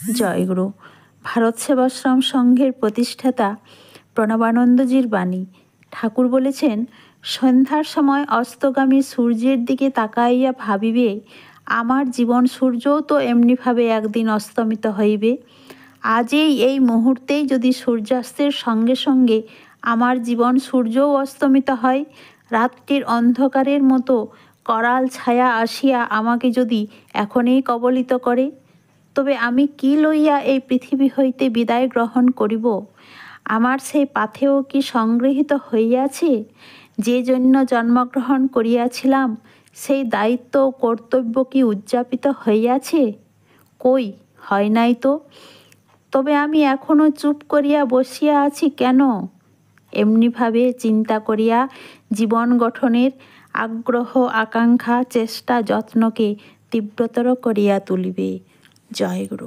জয়গুরু। ভারত সেবাশ্রম সংঘের প্রতিষ্ঠাতা প্রণবানন্দজির বাণী। ঠাকুর বলেছেন, সন্ধ্যার সময় অস্তগামী সূর্যের দিকে তাকাইয়া ভাবিবে, আমার জীবন সূর্যও তো এমনিভাবে একদিন অস্তমিত হইবে। আজই এই মুহূর্তেই যদি সূর্যাস্তের সঙ্গে সঙ্গে আমার জীবন সূর্যও অস্তমিত হয়, রাত্রির অন্ধকারের মতো করাল ছায়া আসিয়া আমাকে যদি এখনই কবলিত করে, তবে আমি কি লইয়া এই পৃথিবী হইতে বিদায় গ্রহণ করিব? আমার সেই পাথেয় কি সংগৃহীত হইয়াছে? যে জন্য জন্মগ্রহণ করিয়াছিলাম, সেই দায়িত্ব ও কর্তব্য কি উদযাপিত হইয়াছে? কই, হয় নাই তো। তবে আমি এখনো চুপ করিয়া বসিয়া আছি কেন? এমনিভাবে চিন্তা করিয়া জীবন গঠনের আগ্রহ, আকাঙ্ক্ষা, চেষ্টা, যত্নকে তীব্রতর করিয়া তুলিবে। জয়গুরু।